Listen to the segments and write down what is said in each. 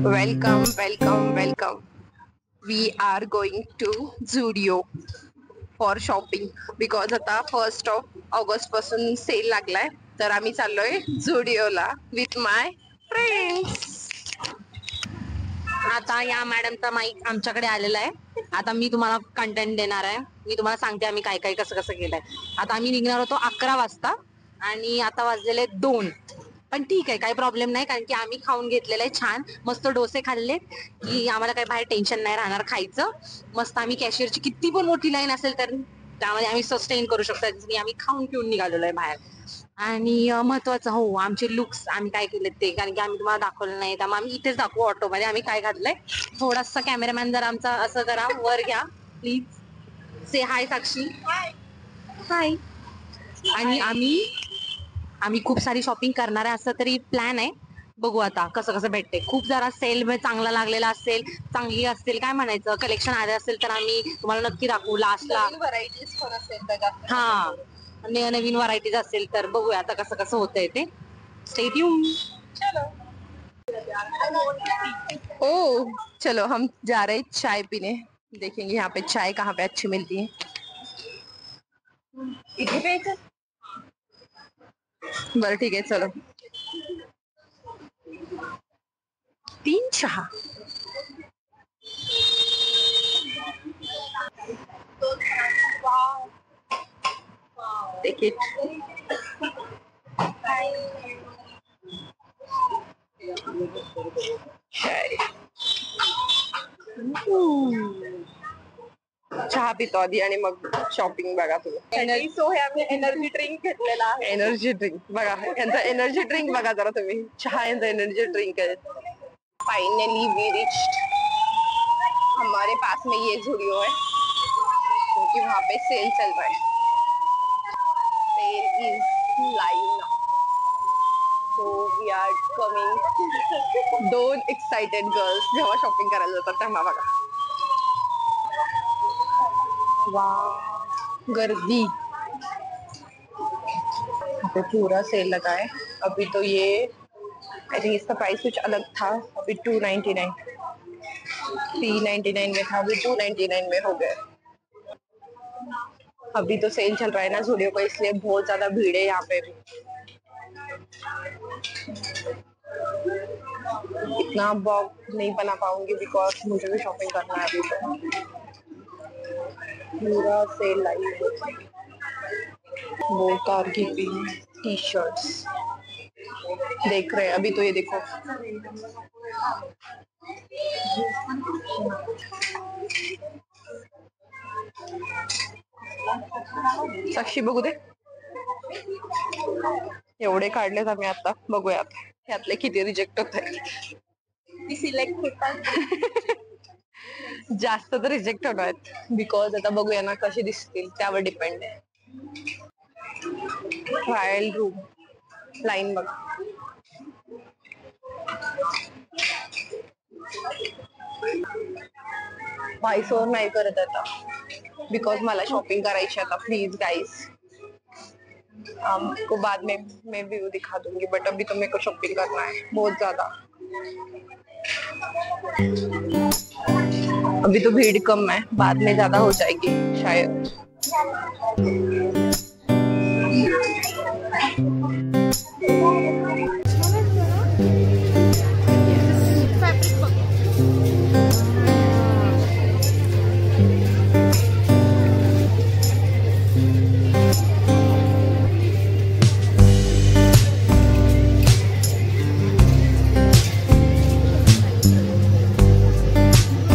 Welcome, welcome, welcome. We are going to Zudio for shopping because आता 1st of August पासून sale लागलाय, तर आम्ही चाललोय झुडिओला विथ माय फ्रेंड्स. आता या मॅडमचा माईक आमच्याकडे आलेला आहे. आता मी तुम्हाला कंटेंट देणार आहे. मी तुम्हाला सांगते आम्ही काय काय कसं कसं केलंय. आता आम्ही निघणार होतो 11 वाजता आणि आता वाजलेले 2. पण ठीक आहे, काही प्रॉब्लेम नाही, कारण की आम्ही खाऊन घेतलेलं आहे छान मस्त डोसे खाल्ले की आम्हाला काही बाहेर टेन्शन नाही राहणार खायचं. मस्त आम्ही कॅशियरची किती पण मोठी लाईन असेल तर त्यामध्ये आम्ही सस्टेन करू शकतो. आम्ही खाऊन पिऊन निघालेलो आहे बाहेर. आणि महत्वाचं हो, आमचे लुक्स आम्ही काय केले ते, कारण की आम्ही तुम्हाला दाखवलं नाही, त्यामुळे आम्ही इथेच दाखवू ऑटोमध्ये आम्ही काय घातलंय. थोडासा कॅमेरामॅन जर आमचा असं करा, वर घ्या प्लीज. से हाय साक्षी. हाय. आणि आम्ही खूप सारी शॉपिंग करणार आहे असं तरी प्लॅन आहे. बघू आता कसं कसं भेटते. खूप जरा सेल चांगला लागलेला असेल, चांगली असेल, काय म्हणायचं, कलेक्शन आले असेल तर आम्ही तुम्हाला नक्की दाखवू लास्टला. व्हरायटीज पण असेल हा, नवीन व्हरायटीज असेल तर बघूया आता कसं कसं होतंय ते. Stay tune. ओ चलो हम जा रहे चाय पीने. देखेंगे यहाँ पे चाय कहाँ पे अच्छी मिलती है. बरं ठीक आहे चलो. 3 चहा. देखिए चहा पितो आधी आणि मग शॉपिंग. बघा तुम्ही, सो हे आम्ही एनर्जी ड्रिंक घेतलेला आहे. एनर्जी ड्रिंक बघा, यांचा एनर्जी ड्रिंक बघा जरा तुम्ही. चहा यांचा एनर्जी ड्रिंक है. Finally we reached. हमारे पास में ये झुडियो है क्योंकि वहाँ पे सेल चल रहा है. Sale is live now, so we are coming. 2 excited girls जेव्हा शॉपिंग करायला जातात तेव्हा बघा. वाह, गर्दी. पे पूरा सेल लगा है. अभी तो ये आई थिंक इसका प्राइस कुछ अलग था. अभी 299, 399 में था, अभी 299 में हो गया. अभी तो सेल चल रहा है ना झुडियो को, इसलिए बहुत ज्यादा भीड़ है यहाँ पे भी. इतना ब्लॉग नहीं बना पाऊंगी बिकॉज मुझे भी शॉपिंग करना है अभी. तो पूरा सेल लाइव. बोटार की टी शर्ट्स देख रहे हैं अभी. तो ये देखो, साक्षी बघू दे. एवढे काढलेत आम्ही आता. बघूयात यातले किती रिजेक्ट होत आहेत. सिलेक्ट होतात. जास्त तर रिजेक्ट होणार बिकॉज आता बघूया ना कशी दिसतील त्यावर डिपेंड आहे. ट्रायल रूम लाईन बघा. व्हॉइसओव्हर नाही करत आता बिकॉज मला शॉपिंग करायची आता. प्लीज गाइस, आपको बाद में मैं व्यू दिखा दूंगी, बट अभी तो मेरे को शॉपिंग करना है बहुत ज्यादा. अभी तो भीड़ कम है, बाद में ज्यादा हो जाएगी शायद.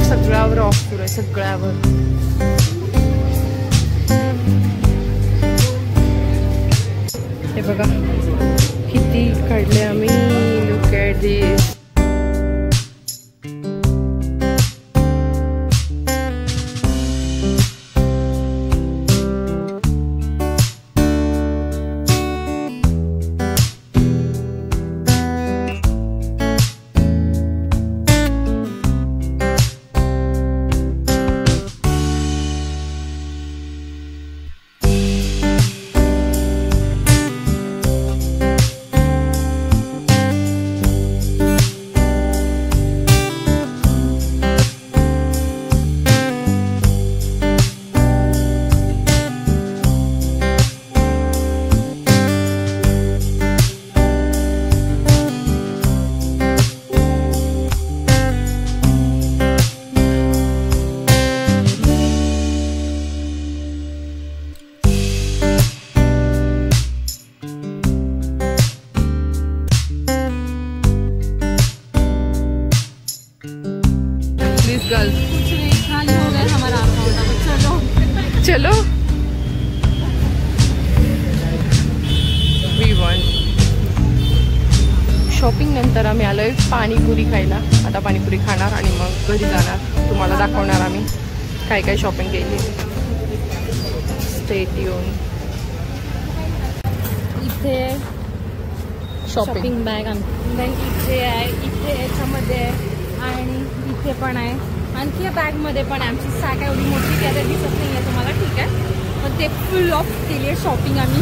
सगळ्यावर ऑफ सुरू आहे, सगळ्यावर. हे बघा किती काढले आम्ही. लुक ॲट दिस. चलो शॉपिंग नंतर आम्ही आलोय पाणीपुरी खायला. आता पाणीपुरी खाणार आणि मग घरी जाणार. तुम्हाला दाखवणार आम्ही काय काय शॉपिंग केली. Stay tune. इथे शॉपिंग बॅग इथे आहे, इथे याच्यामध्ये आहे आणि इथे पण आहे. आणखी या बॅगमध्ये पण आहे. आमची सॅक एवढी मोठी काय दिसत नाही आहे तुम्हाला, ठीक आहे. पण ते फुल ऑफ केली आहे शॉपिंग आम्ही.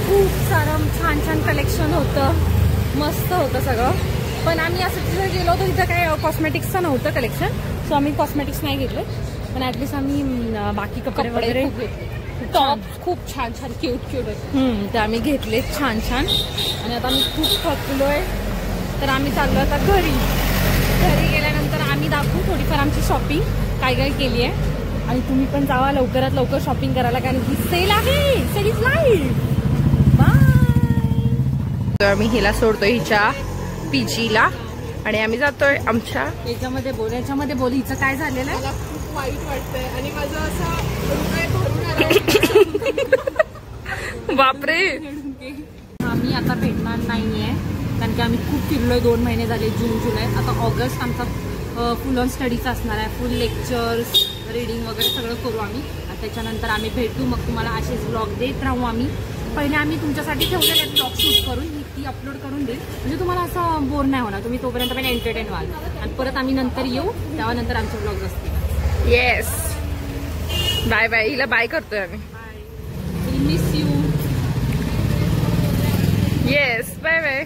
खूप सारं छान छान कलेक्शन होतं, मस्त होतं सगळं. पण आम्ही असं तिथं गेलो होतो, तिथं काय कॉस्मेटिक्सचं नव्हतं कलेक्शन, सो आम्ही कॉस्मेटिक्स नाही घेतले. पण ॲटलिस्ट आम्ही बाकी कपडे वगैरे टॉप खूप छान छान क्यूट क्यूट आहेत. ते आम्ही घेतले छान छान. आणि आता आम्ही खूप थकलोय, तर आम्ही चाललो आता घरी. घरी गेल्यानंतर आम्ही दाखवू थोडीफार आमची शॉपिंग काय काय केली आहे. आणि तुम्ही पण जावा लवकरात लवकर शॉपिंग करायला, कारण की सेल आहे. Sale is live. तर आम्ही हिला सोडतोय हिच्या पीजीला आणि आम्ही जातोय आमच्या. याच्यामध्ये बोल हिचं काय झालेलं आहे. मला खूप वाईट वाटतंय आणि माझं असं हृदय भरून आलं. बापरे. आम्ही आता भेटणार नाहीये, कारण की आम्ही खूप फिरलोय. 2 महिने झाले, जून जुलै. आता ऑगस्ट आमचा फुल ऑन स्टडीचा असणार आहे. फुल लेक्चर्स, रीडिंग वगैरे सगळं करू आम्ही. आणि त्याच्यानंतर आम्ही भेटू. मग तुम्हाला असेच ब्लॉग देत राहू आम्ही. पहिले आम्ही तुमच्यासाठी ठेवलेले ब्लॉग शूट करून ती अपलोड करून देईल, म्हणजे तुम्हाला असं बोर नाही होणार. तुम्ही तोपर्यंत पण एंटरटेन व्हाल. आणि परत आम्ही नंतर येऊ, तेव्हा नंतर आमचे ब्लॉग्स असतील. येस. Bye bye. हिला बाय करतोय आम्ही. Miss you. Yes. Bye bye.